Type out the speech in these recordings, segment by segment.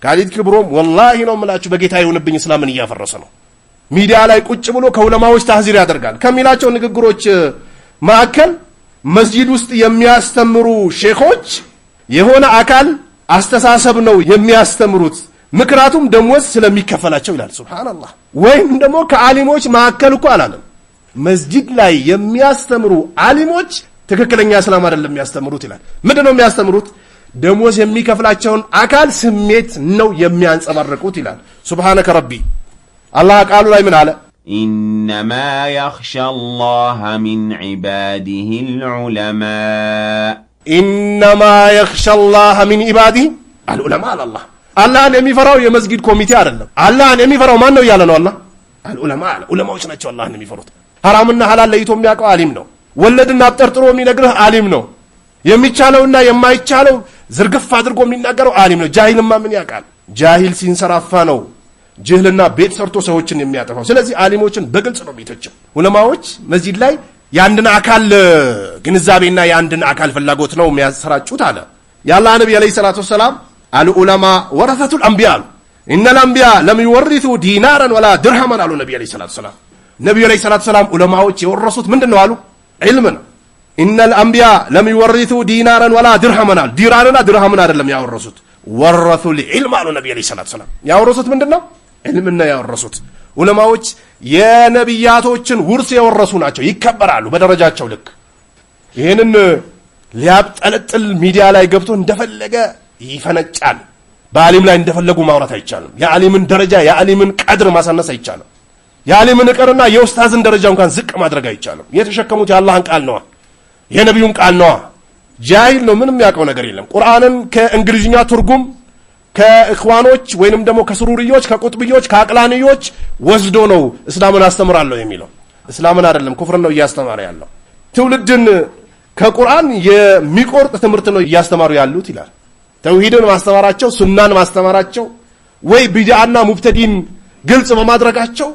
ካሊድ ክብሮም ወላሂ ነው የምላችሁ በጌታ ይሁንብኝ እስላምን እያፈረሰ ነው። ሚዲያ ላይ ቁጭ ብሎ ከዑለማዎች ታህዚር ያደርጋል። ከሚላቸው ንግግሮች ማዕከል መስጂድ ውስጥ የሚያስተምሩ ሼኾች የሆነ አካል አስተሳሰብ ነው የሚያስተምሩት፣ ምክንያቱም ደሞዝ ስለሚከፈላቸው ይላል። ሱብሃንአላህ። ወይም ደግሞ ከዓሊሞች ማዕከል እኮ አላለም። መስጂድ ላይ የሚያስተምሩ ዓሊሞች ትክክለኛ እስላም አይደለም የሚያስተምሩት ይላል። ምንድነው የሚያስተምሩት? ደሞዝ የሚከፍላቸውን አካል ስሜት ነው የሚያንጸባርቁት ይላል። ሱብሃነከ ረቢ። አላህ ቃሉ ላይ ምን አለ? ኢነማ የኽሸ አላህ ሚን ዒባዲሂ አልዑለማ። ኢነማ የኽሸ አላህ ሚን ዒባዲሂ አልዑለማ። አላህን የሚፈራው የመስጊድ ኮሚቴ አይደለም። አላህን የሚፈራው ማን ነው እያለ ነው አላህ? አልዑለማ አለ። ዑለማዎች ናቸው አላህን የሚፈሩት። ሐራምና ሐላል ለይቶ የሚያውቀው ዓሊም ነው። ወለድና አብጠርጥሮ የሚነግርህ ዓሊም ነው። የሚቻለውና የማይቻለው ዝርግፍ አድርጎ የሚናገረው ዓሊም ነው። ጃሂልማ ምን ያውቃል? ጃሂል ሲንሰራፋ ነው ጅህልና ቤት ሰርቶ ሰዎችን የሚያጠፋው። ስለዚህ ዓሊሞችን በግልጽ ነው የሚተቸው። ዑለማዎች መስጂድ ላይ የአንድን አካል ግንዛቤና የአንድን አካል ፍላጎት ነው የሚያሰራጩት አለ የአላህ ነብይ አለይሂ ሰላቱ ወሰላም። አልዑለማ ወረሰቱል አንቢያ አሉ። ኢነል አንቢያ ለም ይወርሱ ዲናራን ወላ ድርሃማን አሉ ነብይ አለይሂ ሰላቱ ወሰላም። ነብዩ አለይሂ ሰላቱ ወሰላም ዑለማዎች የወረሱት ምንድነው አሉ? ዒልም ነው። ኢነል አንቢያ ለም ይወርሱ ዲናራን ወላ ድርሃማን አሉ። ዲናርና ድርሃምን አይደለም ያወረሱት፣ ወረሱል ዒልም አሉ ነብዩ አለይሂ ሰላቱ ወሰላም። ያወረሱት ምንድነው? ዒልምና ያወረሱት። ዑለማዎች የነብያቶችን ውርስ የወረሱ ናቸው፣ ይከበራሉ በደረጃቸው ልክ። ይሄንን ሊያብጠለጥል ሚዲያ ላይ ገብቶ እንደፈለገ ይፈነጫል። በዓሊም ላይ እንደፈለጉ ማውራት አይቻልም። የዓሊምን ደረጃ የዓሊምን ቀድር ማሳነስ አይቻልም። የዓሊምን እቀርና የኡስታዝን ደረጃ እንኳን ዝቅ ማድረግ አይቻልም። የተሸከሙት የአላህን ቃል ነዋ፣ የነቢዩን ቃል ነዋ። ጃሂል ነው፣ ምንም ያውቀው ነገር የለም። ቁርአንን ከእንግሊዝኛ ትርጉም ከእኽዋኖች ወይንም ደግሞ ከስሩርዮች ከቁጥብዮች ከአቅላንዮች ወስዶ ነው እስላምን አስተምራለሁ የሚለው። እስላምን አይደለም ኩፍርን ነው እያስተማረ ያለው። ትውልድን ከቁርአን የሚቆርጥ ትምህርት ነው እያስተማሩ ያሉት ይላል። ተውሂድን ማስተማራቸው ሱናን ማስተማራቸው ወይ ቢድዓና ሙብተዲን ግልጽ በማድረጋቸው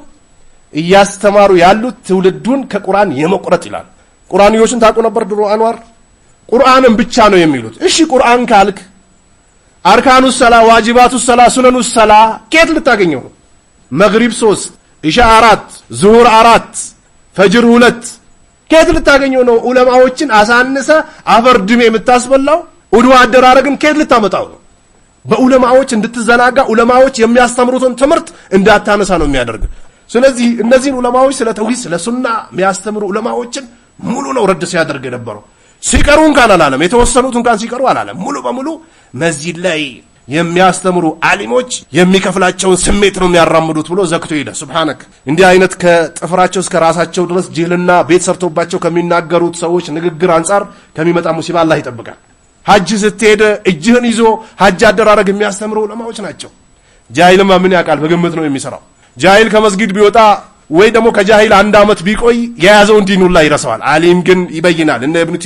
እያስተማሩ ያሉት ትውልዱን ከቁርአን የመቁረጥ ይላል። ቁርአንዮችን ታውቁ ነበር ድሮ አንዋር? ቁርአንን ብቻ ነው የሚሉት። እሺ ቁርአን ካልክ አርካኑ ሰላ ዋጅባቱ ሰላ ሱነኑ ሰላ ከየት ልታገኘው? መግሪብ 3 ኢሻ 4 ዙሁር 4 ፈጅር 2 ከየት ልታገኘው ነው? ዑለማዎችን አሳንሰ አፈር ድሜ የምታስበላው ኡዱ አደራረግን ከየት ልታመጣው ነው? በዑለማዎች እንድትዘናጋ ዑለማዎች የሚያስተምሩትን ትምህርት እንዳታነሳ ነው የሚያደርግ። ስለዚህ እነዚህን ዑለማዎች ስለ ተውሂድ ስለ ሱና የሚያስተምሩ ዑለማዎችን ሙሉ ነው ረድ ሲያደርግ የነበረው። ሲቀሩ እንኳን አላለም፣ የተወሰኑት እንኳን ሲቀሩ አላለም። ሙሉ በሙሉ መስጂድ ላይ የሚያስተምሩ ዓሊሞች የሚከፍላቸውን ስሜት ነው የሚያራምዱት ብሎ ዘክቶ ሄደ። ሱብሃንክ። እንዲህ አይነት ከጥፍራቸው እስከ ራሳቸው ድረስ ጅህልና ቤት ሰርቶባቸው ከሚናገሩት ሰዎች ንግግር አንጻር ከሚመጣ ሙሲባ አላህ ይጠብቃል። ሐጅ ስትሄድ እጅህን ይዞ ሐጅ አደራረግ የሚያስተምሩ ዑለማዎች ናቸው። ጃሂልማ ምን ያውቃል? በግምት ነው የሚሰራው። ጃሂል ከመስጊድ ቢወጣ ወይ ደግሞ ከጃሂል 1 ዓመት ቢቆይ የያዘውን ዲኑን ላይ ይረሳዋል። ዓሊም ግን ይበይናል። እነ ኢብኑ